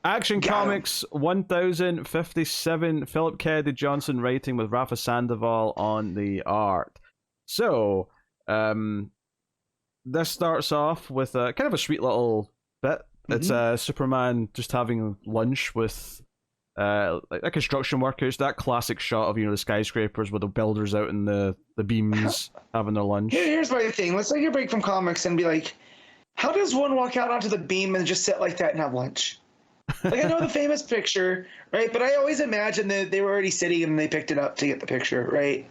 Action Got 'em. Comics 1057, Philip Kennedy Johnson writing with Rafa Sandoval on the art. So, this starts off with a kind of a sweet little bit. It's Superman just having lunch with like construction workers. That classic shot of the skyscrapers with the builders out in the beams having their lunch. Here's my thing. Let's take a break from comics and be like, how does one walk out onto the beam and just sit like that and have lunch? Like, I know the famous picture, right? But I always imagine that they were already sitting and they picked it up to get the picture, right?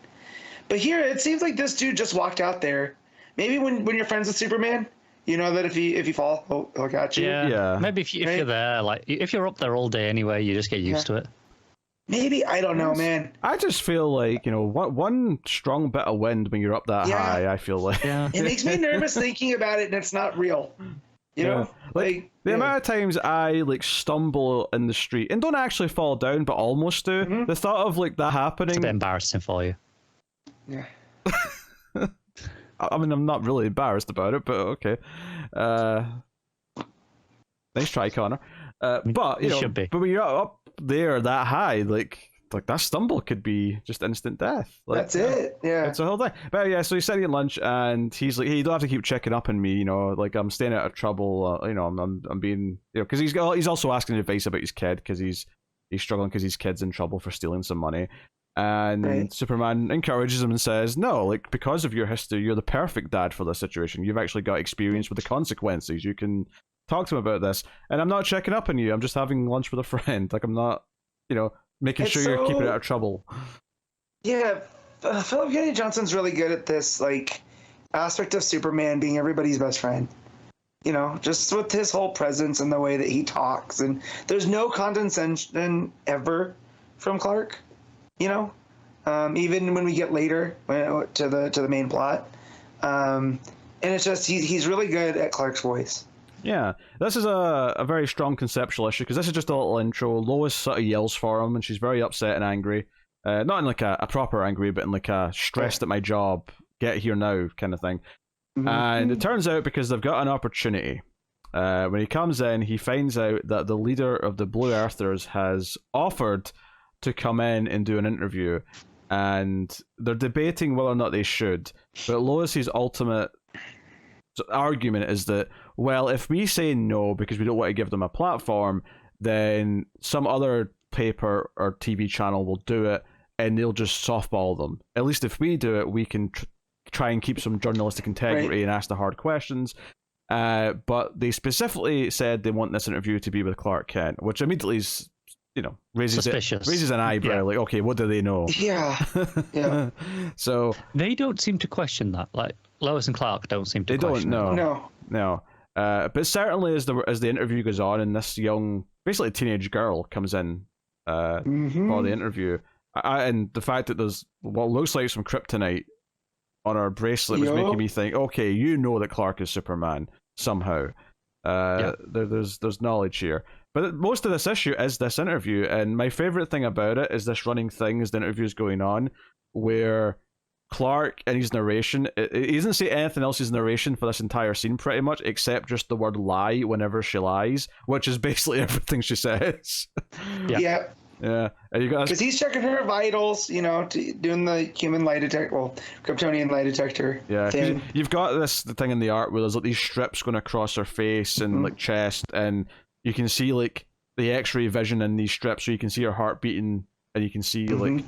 But here, it seems like this dude just walked out there. Maybe when you're friends with Superman, you know that if you fall, he'll catch you. Yeah. Maybe if you're there, like if you're up there all day anyway, you just get used to it. Maybe, I don't know, man. I just feel like, one strong bit of wind when you're up that high, I feel like. Yeah. It makes me nervous thinking about it, and it's not real. You know? Like the amount of times I stumble in the street and don't actually fall down, but almost do. The thought of that happening. It's a bit embarrassing for you. Yeah. I mean, I'm not really embarrassed about it, but okay. Nice try, Connor. But you should be. But when you're up there that high, like that stumble could be just instant death. That's it. Yeah. It's a whole thing. But yeah, so he's sitting at lunch and he's like, "Hey, you don't have to keep checking up on me. I'm staying out of trouble. I'm being, because he's also asking advice about his kid because he's struggling because his kid's in trouble for stealing some money." And Superman encourages him and says, "No, because of your history, you're the perfect dad for this situation. You've actually got experience with the consequences. You can talk to him about this. And I'm not checking up on you. I'm just having lunch with a friend. I'm not, making sure you're keeping out of trouble." Yeah, Philip Kennedy Johnson's really good at this, aspect of Superman being everybody's best friend. Just with his whole presence and the way that he talks. And there's no condescension ever from Clark. Even when we get later to the main plot, and it's just he's really good at Clark's voice. Yeah, this is a very strong conceptual issue because this is just a little intro. Lois sort of yells for him, and she's very upset and angry. Not in a proper angry, but in a stressed at my job, get here now kind of thing. And it turns out because they've got an opportunity. When he comes in, he finds out that the leader of the Blue Earthers has offered to come in and do an interview, and they're debating whether or not they should. But Lois's ultimate argument is that, well, if we say no because we don't want to give them a platform, then some other paper or TV channel will do it and they'll just softball them. At least if we do it, we can try and keep some journalistic integrity and ask the hard questions. But they specifically said they want this interview to be with Clark Kent, which immediately is, raises an eyebrow. Yeah. Okay, what do they know? Yeah. So they don't seem to question that. Lois and Clark don't seem to question that. No. But certainly as the interview goes on, and this young, basically teenage girl comes in for the interview, and the fact that there's what looks like some kryptonite on her bracelet was making me think, okay, that Clark is Superman somehow. There's knowledge here. But most of this issue is this interview, and my favorite thing about it is this running thing as the interview is going on, where Clark in his narration, he doesn't say anything else in his narration for this entire scene pretty much, except just the word lie whenever she lies, which is basically everything she says. Yeah. Yeah, and you guys, because he's checking her vitals, doing the human lie detector, Kryptonian lie detector thing. You've got the thing in the art where there's these strips going across her face and chest, and you can see the X-ray vision in these strips, so you can see her heart beating, and you can see her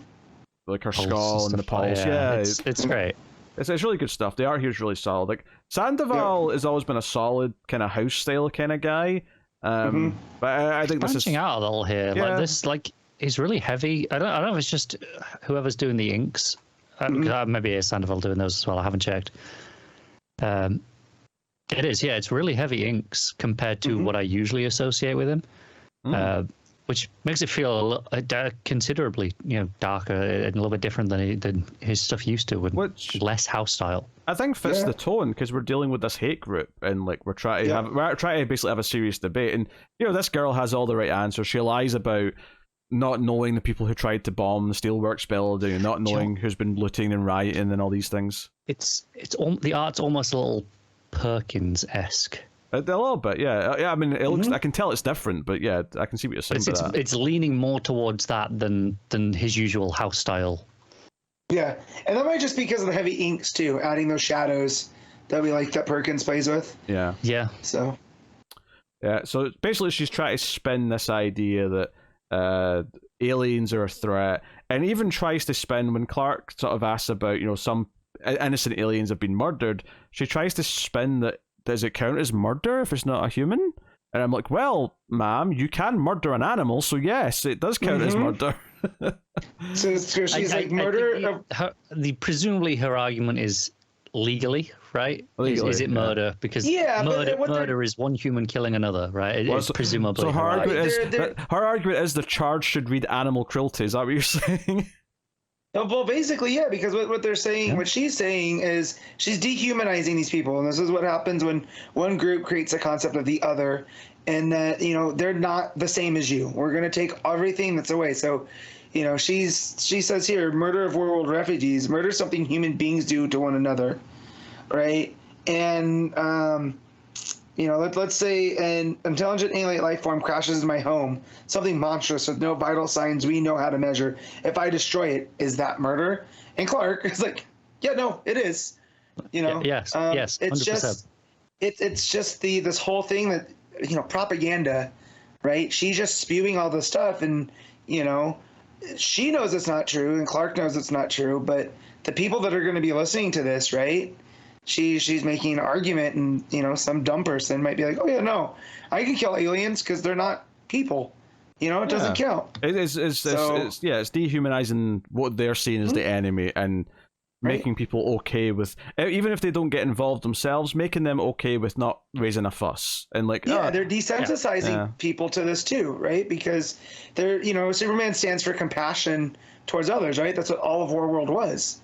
pulse skull and the pulse. It's great. It's really good stuff. The art here is really solid. Sandoval has always been a solid kind of house style kind of guy. But I think this is branching out a little here. He's really heavy. I don't know if it's just whoever's doing the inks. Maybe it's Sandoval doing those as well. I haven't checked. It is, yeah. It's really heavy inks compared to what I usually associate with him, which makes it feel considerably, darker and a little bit different than his stuff used to, with less house style. I think fits the tone because we're dealing with this hate group, and we're trying to basically have a serious debate. And this girl has all the right answers. She lies about not knowing the people who tried to bomb the steelworks building, not knowing who's been looting and rioting and all these things. The art's almost a little Perkins-esque. A little bit, yeah. Yeah, I mean, it looks. I can tell it's different, but yeah, I can see what you're saying. It's leaning more towards that than his usual house style. Yeah, and that might just be because of the heavy inks too, adding those shadows that Perkins plays with. Yeah. Yeah. So. Yeah. So basically, she's trying to spin this idea that aliens are a threat, and even tries to spin when Clark sort of asks about some innocent aliens have been murdered. She tries to spin that. Does it count as murder if it's not a human? And I'm like, well, ma'am, you can murder an animal, so yes, it does count as murder. So she's murder. Presumably her argument is legally, right? Legally, is it murder? Because murder is one human killing another, right? It's presumably. So her argument is the charge should read animal cruelty. Is that what you're saying? Well, basically, yeah, because what they're saying, what she's saying is she's dehumanizing these people, and this is what happens when one group creates a concept of the other, and that they're not the same as you. We're going to take everything that's away. So, she says here, murder of world refugees, murder is something human beings do to one another, right? And let's say an intelligent alien life form crashes into my home, something monstrous with no vital signs we know how to measure. If I destroy it, is that murder? And Clark is like, yeah, no, it is. Yes, 100%. It's just this whole thing that propaganda, right? She's just spewing all this stuff, and she knows it's not true, and Clark knows it's not true, but the people that are going to be listening to this, right? She's making an argument, and some dumb person might be like, oh yeah, no, I can kill aliens because they're not people. It doesn't count. It's dehumanizing what they're seeing as the enemy, and making people okay with, even if they don't get involved themselves, making them okay with not raising a fuss. And they're desensitizing people to this too, right? Because they're Superman stands for compassion towards others, right? That's what all of Warworld was.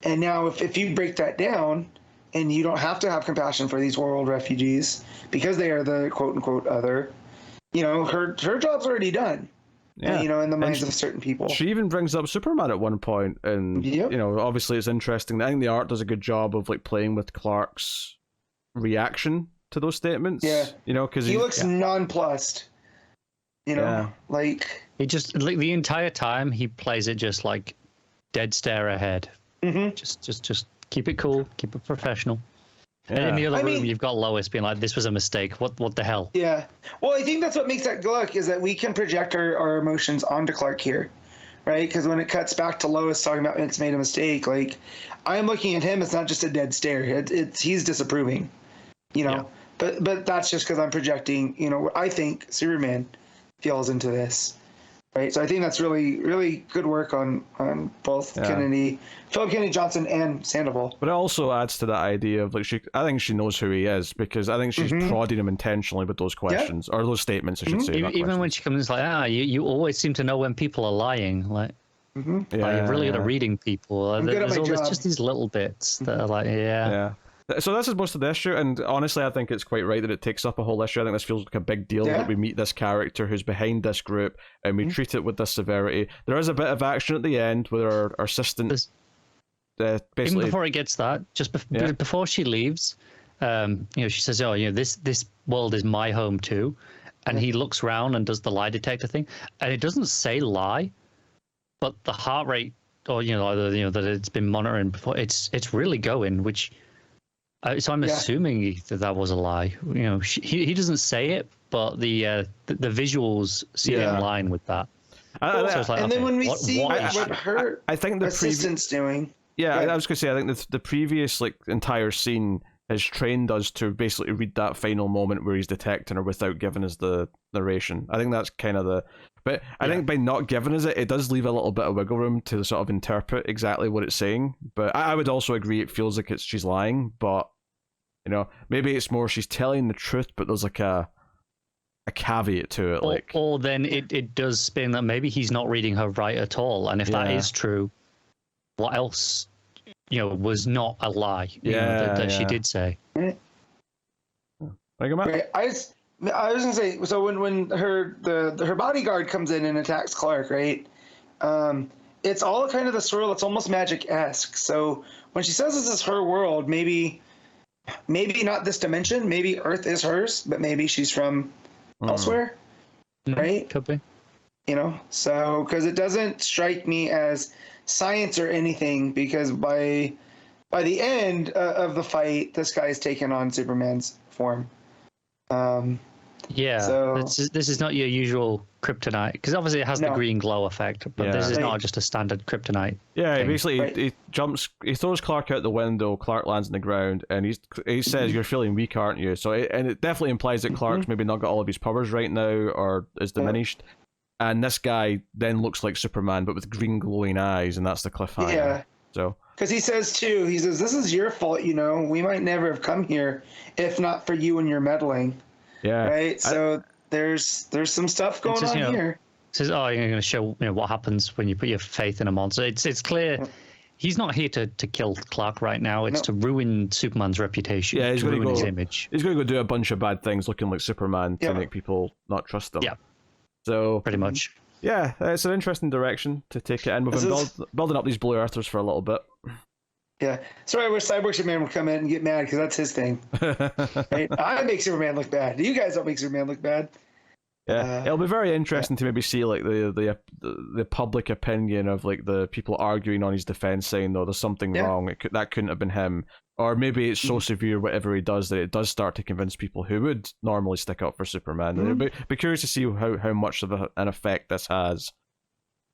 And now if you break that down, and you don't have to have compassion for these world refugees because they are the quote-unquote other, her job's already done. Yeah. In the minds of certain people. She even brings up Superman at one point, and obviously it's interesting. I think the art does a good job of playing with Clark's reaction to those statements. Yeah, because he looks nonplussed. He just the entire time he plays it just dead stare ahead. Mm-hmm. Just keep it cool, keep it professional. Yeah. And in the other room, you've got Lois being like, "This was a mistake. What the hell?" Yeah. Well, I think that's what makes that look is that we can project our emotions onto Clark here, right? Because when it cuts back to Lois talking about it's made a mistake, I'm looking at him. It's not just a dead stare. It's he's disapproving, Yeah. But that's just because I'm projecting. What I think Superman feels into this. Right, so I think that's really, really good work on both Philip Kennedy Johnson and Sandoval. But it also adds to that idea of I think she knows who he is, because I think she's prodding him intentionally with those questions or those statements, I should say. Even when she comes you always seem to know when people are lying, you're really good at reading people. There's just these little bits that are yeah. So this is most of the issue, and honestly, I think it's quite right that it takes up a whole issue. I think this feels like a big deal that we meet this character who's behind this group, and we treat it with this severity. There is a bit of action at the end with our assistant. Basically, even before it gets that, before she leaves, she says, "Oh, this world is my home too," and he looks around and does the lie detector thing, and it doesn't say lie, but the heart rate, or that it's been monitoring before, it's really going, which. So I'm assuming that was a lie. He doesn't say it, but the visuals seem in line with that. Then when we see what her assistant's doing. Yeah, I was going to say, I think the previous entire scene has trained us to basically read that final moment where he's detecting her without giving us the narration. I think that's kind of the... But I think by not giving us it does leave a little bit of wiggle room to sort of interpret exactly what it's saying. But I would also agree it feels like she's lying, but maybe it's more she's telling the truth, but there's a caveat to it. Or then it does spin that maybe he's not reading her right at all. And if that is true, what else, was not a lie that she did say. Right. I was gonna say, so when her bodyguard comes in and attacks Clark, right? It's all kind of the swirl. It's almost Magic-esque. So when she says this is her world, maybe maybe not this dimension. Maybe Earth is hers, but maybe she's from elsewhere, right? Could be. So because it doesn't strike me as science or anything, because by the end of the fight, this guy's taken on Superman's form. Yeah, So this is not your usual kryptonite, because obviously it has the green glow effect, but this is not just a standard kryptonite. Yeah, thing. basically he throws Clark out the window. Clark lands on the ground, and he says, "You're feeling weak, aren't you?" So it definitely implies that Clark's maybe not got all of his powers right now, or is diminished. And this guy then looks like Superman, but with green glowing eyes, and that's the cliffhanger. Yeah. So because he says, "This is your fault. We might never have come here if not for you and your meddling." yeah, Right. So there's some stuff going on here. Says, "Oh, you're going to show what happens when you put your faith in a monster." It's clear he's not here to kill Clark right now. It's to ruin Superman's reputation. Yeah, he's going to ruin go, his image. He's going to go do a bunch of bad things, looking like Superman to make people not trust them. Yeah. So pretty much. Yeah, it's an interesting direction to take it in. We've been building up these Blue Earthers for a little bit. Yeah, sorry, I wish Cyborg Superman would come in and get mad because that's his thing. Right? I make Superman look bad. You guys don't make Superman look bad. Yeah, it'll be very interesting to maybe see like the public opinion of like the people arguing on his defense, saying no, there's something wrong. That couldn't have been him, or maybe it's so severe whatever he does that it does start to convince people who would normally stick up for Superman. And be curious to see how much of an effect this has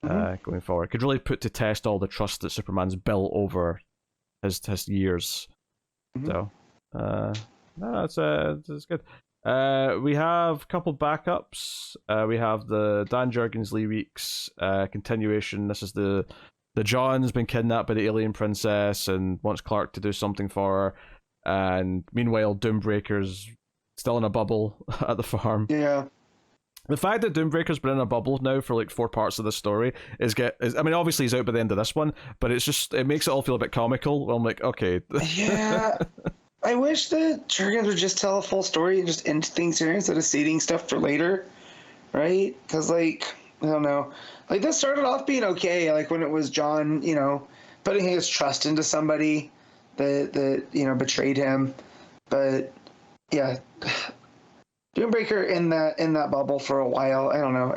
going forward. Could really put to test all the trust that Superman's built over his years. So, that's good. We have a couple backups. We have the Dan Jurgens Lee Weeks continuation. This is the John's been kidnapped by the alien princess and wants Clark to do something for her. And meanwhile, Doombreaker's still in a bubble at the farm. Yeah. The fact that Doombreaker's been in a bubble now for like 4 parts of the story is I mean, obviously he's out by the end of this one, but it makes it all feel a bit comical. I'm like, okay. Yeah. I wish that Jurgens would just tell a full story and just end things here instead of seeding stuff for later, right? Because, like, I don't know. Like, this started off being okay, like, when it was John, putting his trust into somebody that betrayed him. But, yeah, Doombreaker in that bubble for a while, I don't know.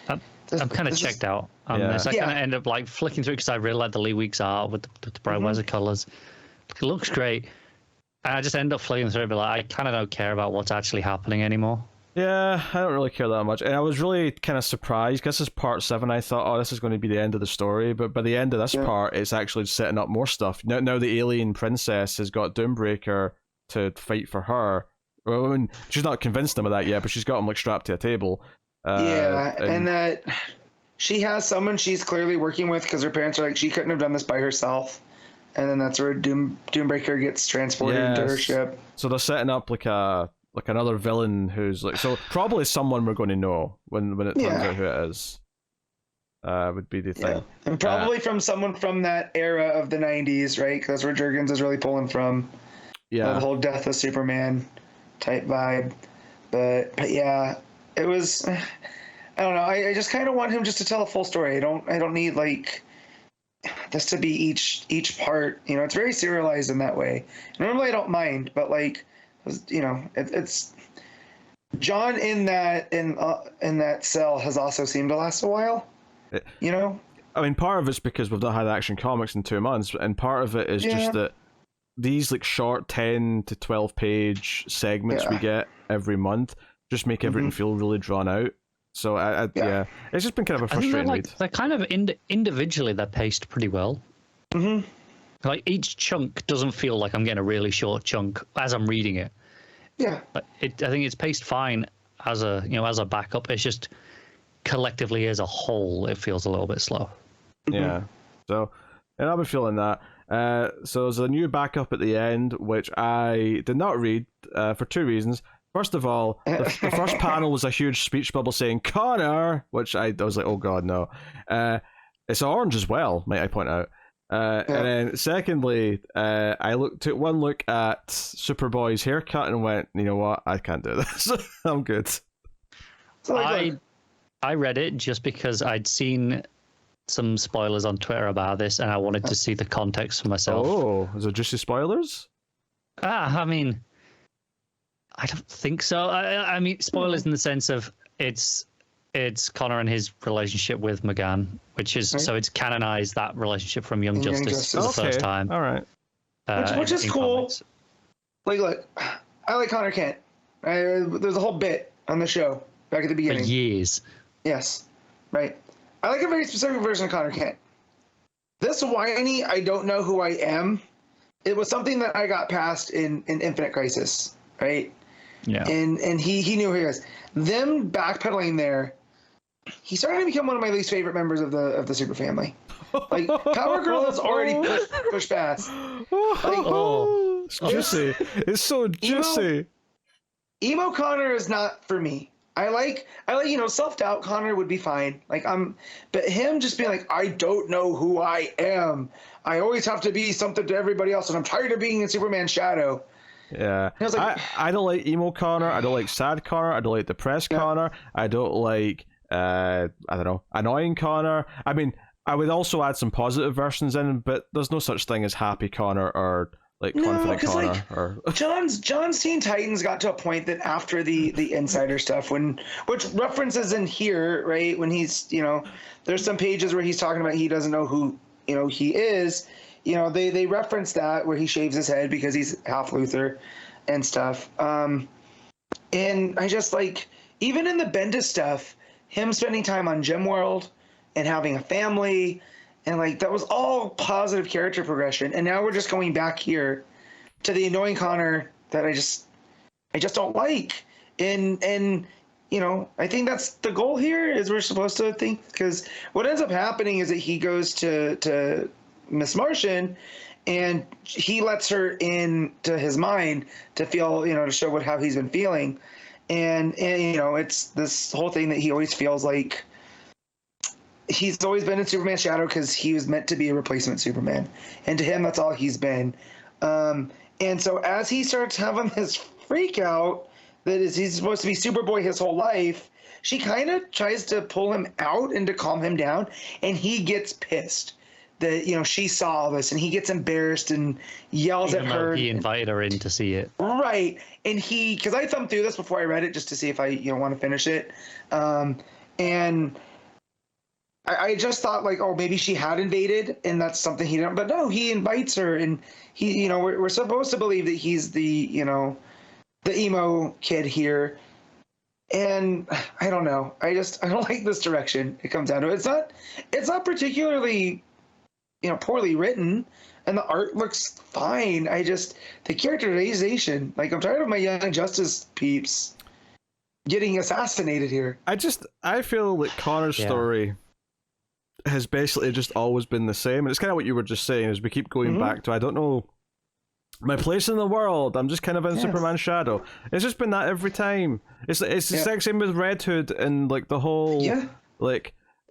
I'm kind of checked out on this. I kind of end up, like, flicking through because I really like the Lee Weeks art with the bright weather colors. It looks great. I just end up flicking through it, but like, I kind of don't care about what's actually happening anymore. Yeah, I don't really care that much. And I was really kind of surprised, because this is part 7. I thought, oh, this is going to be the end of the story. But by the end of this part, it's actually setting up more stuff. Now the alien princess has got Doombreaker to fight for her. Well, I mean, she's not convinced him of that yet, but she's got him like strapped to a table. And that she has someone she's clearly working with, because her parents are like, she couldn't have done this by herself. And then that's where Doombreaker gets transported into her ship. So they're setting up like another villain who's like, so probably someone we're going to know when it turns out who it is. Would be the thing. And probably from someone from that era of the 90s, right? Because that's where Jurgens is really pulling from. Yeah. The whole Death of Superman type vibe. But yeah, it was, I don't know. I just kind of want him just to tell a full story. I don't need like this to be each part. It's very serialized in that way. Normally I don't mind, but like, it's John in that cell has also seemed to last a while. I mean, part of it's because we've not had Action Comics in 2 months, and part of it is just that these like short 10 to 12 page segments we get every month just make everything feel really drawn out. So it's just been kind of a frustrating read. They're kind of individually they're paced pretty well. Like each chunk doesn't feel like I'm getting a really short chunk as I'm reading it. Yeah, but I think it's paced fine as a backup. It's just collectively as a whole, it feels a little bit slow. Yeah. So, and I've been feeling that. So there's a new backup at the end, which I did not read for 2 reasons. First of all, the first panel was a huge speech bubble saying Connor, which I was like, oh god, no. It's orange as well, might I point out. And then secondly, I took one look at Superboy's haircut and went, you know what, I can't do this. I'm good. I read it just because I'd seen some spoilers on Twitter about this and I wanted to see the context for myself. Oh, is it just the spoilers? I mean, I don't think so. I mean, spoilers in the sense of it's Connor and his relationship with McGann, which is so it's canonized that relationship from Young Justice for the first time. All right. Which is cool. Comics. Like, look, I like Connor Kent. There's a whole bit on the show back at the For beginning. years. Yes, right. I like a very specific version of Connor Kent. This whiny, I don't know who I am. It was something that I got past in Infinite Crisis, right? Yeah. And he knew who he was. Them backpedaling there, he started to become one of my least favorite members of the Super Family. Like, Power Girl is already pushed past. It's juicy. It's so juicy. Emo Connor is not for me. I like self-doubt Connor would be fine. But him just being like, I don't know who I am. I always have to be something to everybody else, and I'm tired of being in Superman's shadow. Yeah. I was like, I don't like emo Connor. I don't like sad Connor. I don't like depressed Connor. I don't like I don't know, annoying Connor. I mean, I would also add some positive versions in, but there's no such thing as happy Connor or like confident Connor. Or John's Teen Titans got to a point that after the insider stuff, which references in here, right, when he's, there's some pages where he's talking about he doesn't know who he is. They reference that where he shaves his head because he's half Luthor and stuff. And I just even in the Bendis stuff, him spending time on Gem World and having a family, and that was all positive character progression. And now we're just going back here to the annoying Connor that I just don't like. And I think that's the goal here, is we're supposed to think, because what ends up happening is that he goes to Miss Martian, and he lets her into his mind to feel, to show how he's been feeling. And it's this whole thing that he always feels like he's always been in Superman's shadow because he was meant to be a replacement Superman. And to him, that's all he's been. And so as he starts having this freak out that is he's supposed to be Superboy his whole life, she kind of tries to pull him out and to calm him down. And he gets pissed that, she saw all this, and he gets embarrassed and yells Even at her. He invited her in to see it. Right. And because I thumbed through this before I read it just to see if I, want to finish it. And I just thought maybe she had invaded and that's something he didn't, but no, he invites her, and he, we're supposed to believe that he's the, the emo kid here. And I don't know. I don't like this direction it comes down to. It's not particularly, poorly written, and the art looks fine. The characterization, I'm tired of my Young Justice peeps getting assassinated here. I feel like Connor's story has basically just always been the same, and it's kind of what you were just saying, as we keep going back to, I don't know my place in the world, I'm just kind of in Superman's shadow. It's just been that every time. It's the exact same with Red Hood and the whole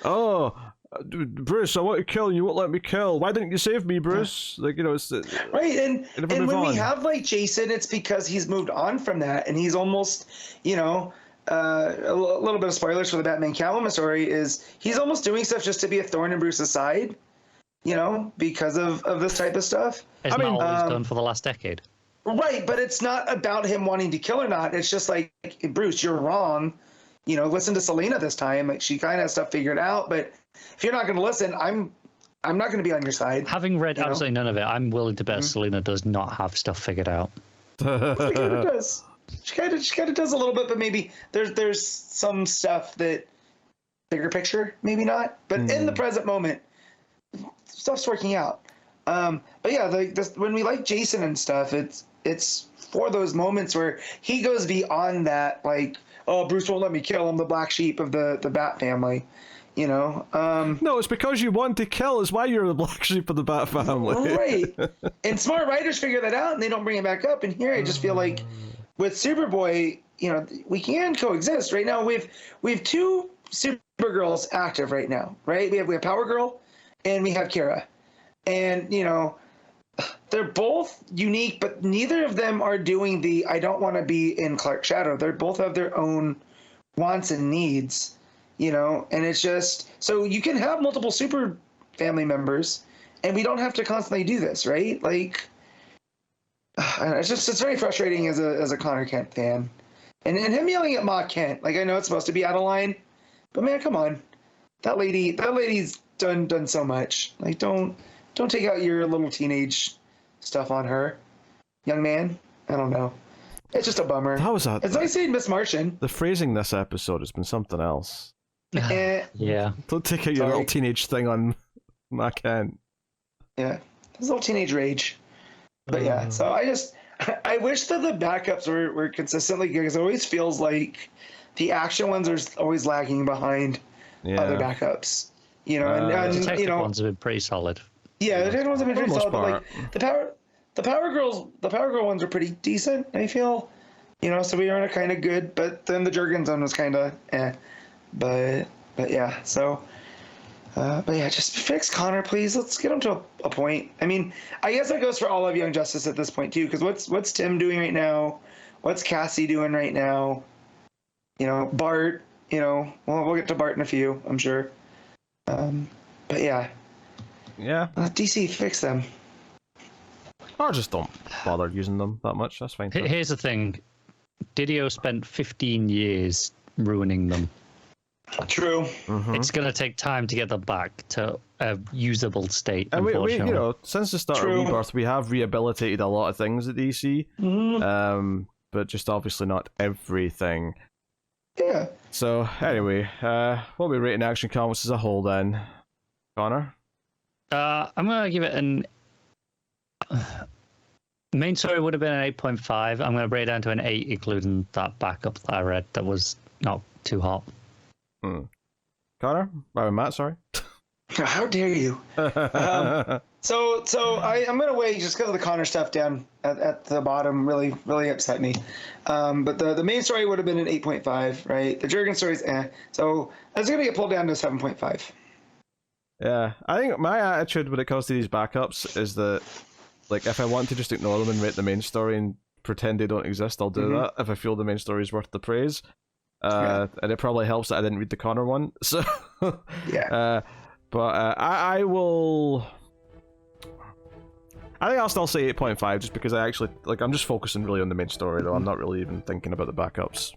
oh, Bruce, I want to kill you, you won't let me kill. Why didn't you save me, Bruce? It's right. And when we have Jason, it's because he's moved on from that, and he's almost, a little bit of spoilers for the Batman Catwoman story, is he's almost doing stuff just to be a thorn in Bruce's side, because of this type of stuff. It's not always done for the last decade. Right, but it's not about him wanting to kill or not. It's just Bruce, you're wrong. Listen to Selena this time. She kind of has stuff figured out, but if you're not going to listen, I'm not going to be on your side. Having read absolutely none of it, I'm willing to bet Selena does not have stuff figured out. She kind of does. She kind of does a little bit, but maybe there's some stuff that bigger picture, maybe not. But in the present moment, stuff's working out. But yeah, when we like Jason and stuff, it's for those moments where he goes beyond that, oh, Bruce won't let me kill him, the black sheep of the Bat family. No, it's because you want to kill. It's why you're the black sheep of the Bat family. Right. And smart writers figure that out, and they don't bring it back up. And here I just feel like with Superboy, we can coexist. Right now we have two Supergirls active right now, right? We have Power Girl and we have Kara. And, they're both unique, but neither of them are doing the I don't want to be in Clark's shadow. They both have their own wants and needs, and it's just, so you can have multiple super family members, and we don't have to constantly do this, right? it's very frustrating as a Connor Kent fan, and him yelling at Ma Kent. Like, I know it's supposed to be out of line, but man, come on, that lady's done so much. Like, don't take out your little teenage stuff on her, young man. I don't know. It's just a bummer. It's like seeing Miss Martian. The phrasing this episode has been something else. Yeah. Don't take out your little teenage thing on Ma Kent. Yeah, his little teenage rage. But yeah, so I wish that the backups were consistently good, because it always feels like the action ones are always lagging behind other backups. You know, and the detective you know, ones have been pretty solid. Yeah, the detective ones have been pretty solid, but like the Power Girl ones are pretty decent, I feel. You know, so we were in a kind of good, but then the Jurgens one was kind of But yeah, so. But yeah, just fix Connor, please. Let's get him to a point. I mean, I guess that goes for all of Young Justice at this point too, because what's Tim doing right now? What's Cassie doing right now? You know, Bart. You know, we'll get to Bart in a few, I'm sure. But yeah. DC, fix them. Or just don't bother using them that much. That's fine. Here's the thing: Didio spent 15 years ruining them. True. Mm-hmm. It's going to take time to get them back to a usable state. And we unfortunately. you know, since the start of Rebirth, we have rehabilitated a lot of things at DC. Mm-hmm. But just obviously not everything. Yeah. So anyway, what are we rating Action Comics as a whole then, Connor? I'm going to give it an. Main story would have been an 8.5. I'm going to break it down to an 8, including that backup that I read that was not too hot. Connor? Matt, sorry. How dare you? So I'm gonna weigh just because of the Connor stuff down at the bottom. Really upset me. But the main story would have been an 8.5, right? The Jurgen story's so that's gonna get pulled down to 7.5. Yeah, I think my attitude when it comes to these backups is that, like, if I want to just ignore them and rate the main story and pretend they don't exist, I'll do that if I feel the main story is worth the praise. And it probably helps that I didn't read the Connor one. So yeah. I will. I think I'll still say 8.5 just because I actually I'm just focusing really on the main story though. I'm not really even thinking about the backups.